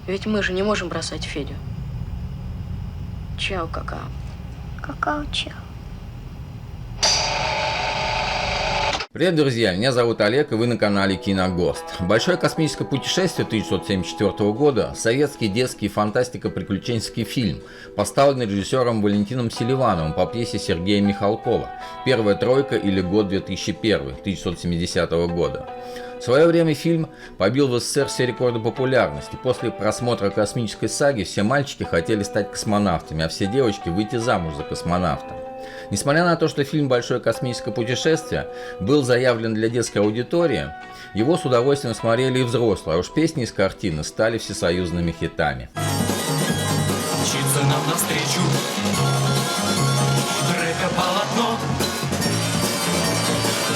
Ведь мы же не можем бросать Федю. Чао, какао. Какао, чао. Привет, друзья! Меня зовут Олег, и вы на канале Киногост. Большое космическое путешествие 1974 года – советский детский фантастико-приключенческий фильм, поставленный режиссером Валентином Селивановым по пьесе Сергея Михалкова «Первая тройка» или «Год 2001» 1970 года. В свое время фильм побил в СССР все рекорды популярности. После просмотра космической саги все мальчики хотели стать космонавтами, а все девочки выйти замуж за космонавта. Несмотря на то, что фильм «Большое космическое путешествие» был заявлен для детской аудитории, его с удовольствием смотрели и взрослые, а уж песни из картины стали всесоюзными хитами. Мчится нам навстречу рэп-полотно.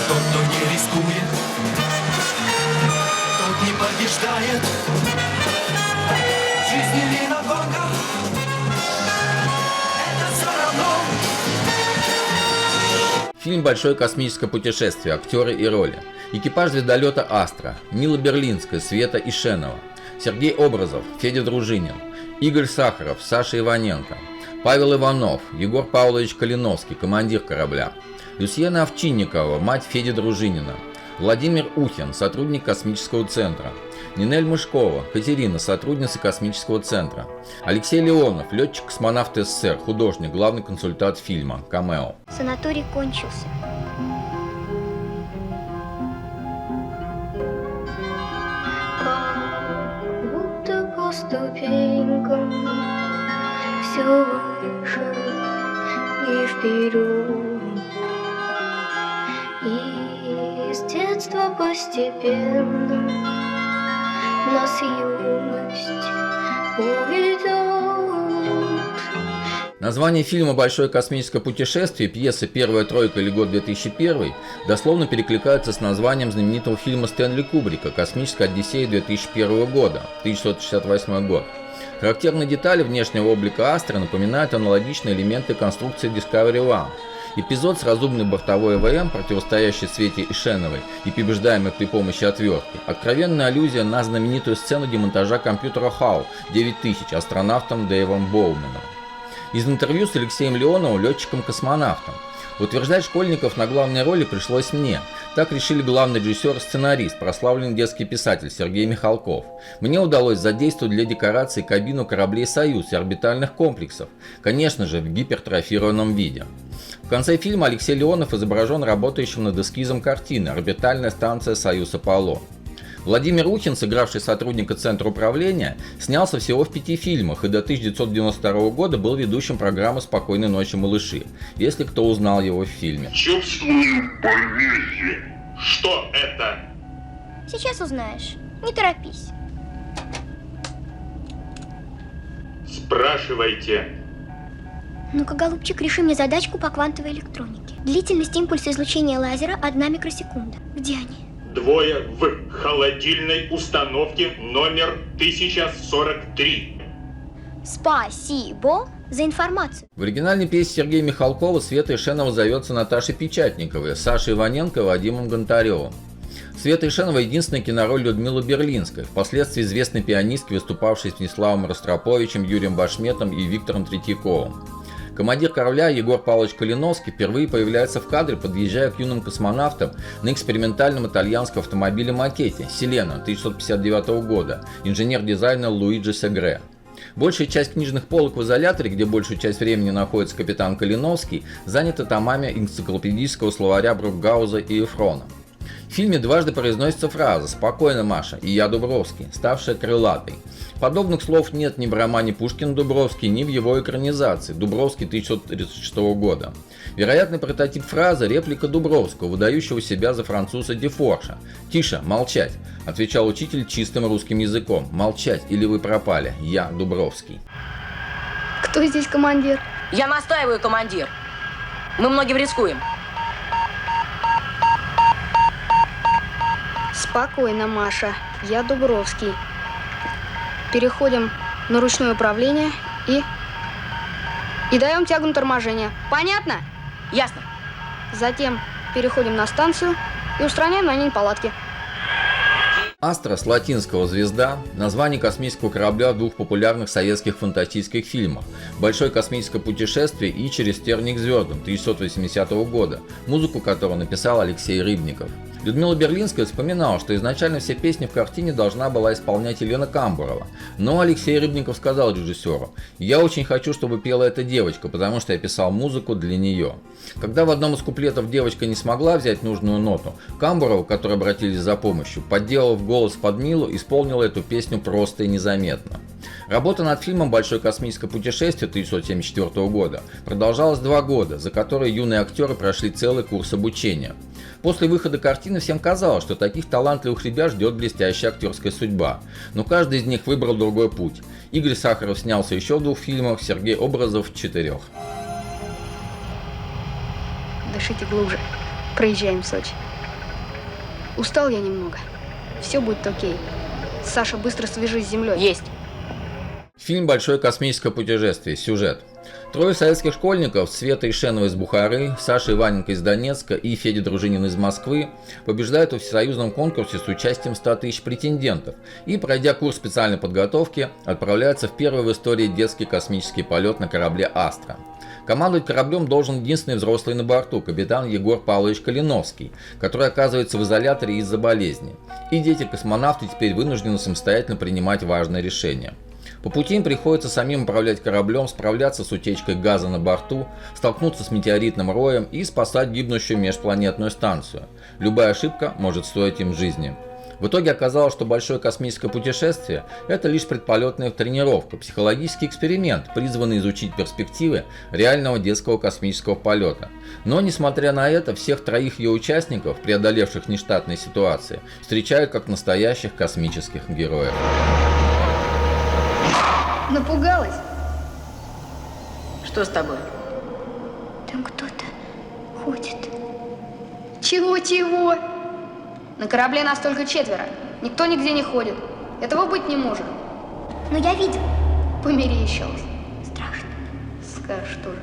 Тот, кто не рискует, тот не побеждает. В жизни ли на гонках, это все равно. Фильм «Большое космическое путешествие», актеры и роли. Экипаж звездолета «Астра», Мила Берлинская, Света Ишенова, Сергей Образов, Федя Дружинин, Игорь Сахаров, Саша Иваненко, Павел Иванов, Егор Павлович Калиновский, командир корабля, Люсьена Овчинникова, мать Феди Дружинина, Владимир Ухин, сотрудник космического центра, Нинель Мышкова, Катерина, сотрудница космического центра, Алексей Леонов, летчик-космонавт СССР, художник, главный консультант фильма, камео. Санаторий кончился. Как будто по ступенькам все выше и вперед. И с детства постепенно нас юность уведет. Название фильма «Большое космическое путешествие» пьесы «Первая тройка» или «Год 2001» дословно перекликается с названием знаменитого фильма Стэнли Кубрика «Космическая Одиссея» 2001 года, 1968 год. Характерные детали внешнего облика Астры напоминают аналогичные элементы конструкции Discovery One. Эпизод с разумной бортовой ЭВМ, противостоящей Свете Ишеновой и побеждаемой при помощи отвертки, откровенная аллюзия на знаменитую сцену демонтажа компьютера HAL 9000 астронавтом Дэйвом Боуменом. Из интервью с Алексеем Леоновым, летчиком-космонавтом. Утверждать школьников на главной роли пришлось мне. Так решили главный режиссер и сценарист, прославленный детский писатель Сергей Михалков. Мне удалось задействовать для декорации кабину кораблей «Союз» и орбитальных комплексов, конечно же, в гипертрофированном виде. В конце фильма Алексей Леонов изображен работающим над эскизом картины «Орбитальная станция «Союз Аполлон». Владимир Ухин, сыгравший сотрудника Центра управления, снялся всего в 5 фильмах и до 1992 года был ведущим программы «Спокойной ночи, малыши», если кто узнал его в фильме. Чувствую болезнь. Что это? Сейчас узнаешь. Не торопись. Спрашивайте. Ну-ка, голубчик, реши мне задачку по квантовой электронике. Длительность импульса излучения лазера 1 микросекунда. Где они? Двое в холодильной установке номер 1043. Спасибо за информацию. В оригинальной пьесе Сергея Михалкова Света Ишенова зовется Наташей Печатниковой, Сашей Иваненко, Вадимом Гонтаревым. Света Ишенова — единственная кинороль Людмилы Берлинской, впоследствии известной пианистки, выступавшей с Станиславом Ростроповичем, Юрием Башметом и Виктором Третьяковым. Командир корабля Егор Павлович Калиновский впервые появляется в кадре, подъезжая к юным космонавтам на экспериментальном итальянском автомобиле-макете «Селена» 1959 года, инженер-дизайнер Луиджи Сегре. Большая часть книжных полок в изоляторе, где большую часть времени находится капитан Калиновский, занята томами энциклопедического словаря Брукгауза и Эфрона. В фильме дважды произносится фраза «Спокойно, Маша» и «Я Дубровский», ставшая крылатой. Подобных слов нет ни в романе Пушкин-Дубровский, ни в его экранизации «Дубровский» 1936 года. Вероятный прототип фразы – реплика Дубровского, выдающего себя за француза Дефорша. «Тише, молчать», – отвечал учитель чистым русским языком. «Молчать, или вы пропали. Я Дубровский». Кто здесь командир? Я настаиваю, командир. Мы многим рискуем. Спокойно, Маша. Я Дубровский. Переходим на ручное управление и даем тягу на торможение. Понятно? Ясно. Затем переходим на станцию и устраняем на ней неполадки. Астра с латинского «звезда» – название космического корабля в двух популярных советских фантастических фильмах «Большое космическое путешествие» и «Через тернии к звездам» 1980 года, музыку которого написал Алексей Рыбников. Людмила Берлинская вспоминала, что изначально все песни в картине должна была исполнять Елена Камбурова, но Алексей Рыбников сказал режиссеру: «Я очень хочу, чтобы пела эта девочка, потому что я писал музыку для нее». Когда в одном из куплетов девочка не смогла взять нужную ноту, Камбурова, к которой обратились за помощью, подделав голос под Милу, исполнила эту песню просто и незаметно. Работа над фильмом «Большое космическое путешествие» 1974 года продолжалась 2 года, за которые юные актеры прошли целый курс обучения. После выхода картины всем казалось, что таких талантливых ребят ждет блестящая актерская судьба, но каждый из них выбрал другой путь. Игорь Сахаров снялся еще в 2 фильмах, Сергей Образов в 4. Дышите глубже. Проезжаем в Сочи. Устал я немного. Все будет окей. Саша, быстро свяжись с землей. Есть. Фильм «Большое космическое путешествие». Сюжет. 3 советских школьников, Света Ишенова из Бухары, Саша Иваненко из Донецка и Федя Дружинин из Москвы, побеждают во всесоюзном конкурсе с участием 100 тысяч претендентов и, пройдя курс специальной подготовки, отправляются в первый в истории детский космический полет на корабле «Астра». Командовать кораблем должен единственный взрослый на борту, капитан Егор Павлович Калиновский, который оказывается в изоляторе из-за болезни. И дети-космонавты теперь вынуждены самостоятельно принимать важные решения. По пути им приходится самим управлять кораблем, справляться с утечкой газа на борту, столкнуться с метеоритным роем и спасать гибнущую межпланетную станцию. Любая ошибка может стоить им жизни. В итоге оказалось, что большое космическое путешествие – это лишь предполетная тренировка, психологический эксперимент, призванный изучить перспективы реального детского космического полета. Но, несмотря на это, всех 3 ее участников, преодолевших нештатные ситуации, встречают как настоящих космических героев. Напугалась? Что с тобой? Там кто-то ходит. Чего-чего? На корабле нас только 4. Никто нигде не ходит. Этого быть не может. Но я видел. Померещилась. Страшно. Скажешь тоже.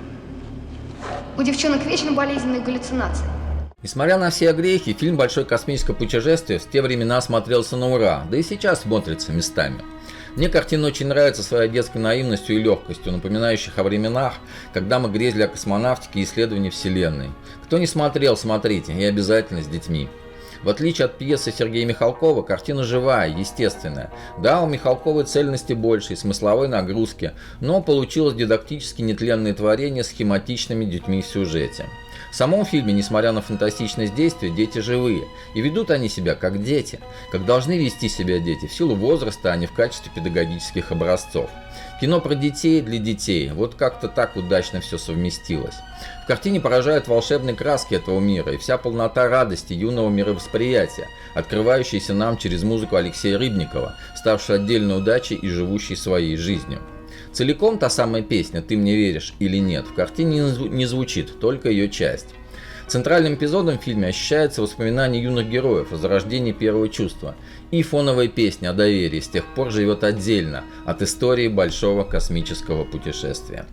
У девчонок вечно болезненные галлюцинации. Несмотря на все огрехи, фильм «Большое космическое путешествие» в те времена смотрелся на ура, да и сейчас смотрится местами. Мне картина очень нравится своей детской наивностью и легкостью, напоминающих о временах, когда мы грезили о космонавтике и исследовании Вселенной. Кто не смотрел, смотрите, и обязательно с детьми. В отличие от пьесы Сергея Михалкова, картина живая, естественная. Да, у Михалковой цельности больше и смысловой нагрузки, но получилось дидактически нетленное творение с схематичными детьми в сюжете. В самом фильме, несмотря на фантастичность действия, дети живые, и ведут они себя как дети, как должны вести себя дети, в силу возраста, а не в качестве педагогических образцов. Кино про детей для детей, вот как-то так удачно все совместилось. В картине поражают волшебные краски этого мира и вся полнота радости юного мировосприятия, открывающаяся нам через музыку Алексея Рыбникова, ставшей отдельной удачей и живущей своей жизнью. Целиком та самая песня «Ты мне веришь или нет» в картине не звучит, только ее часть. Центральным эпизодом в фильме ощущается воспоминание юных героев о зарождении первого чувства, и фоновая песня о доверии с тех пор живет отдельно от истории большого космического путешествия.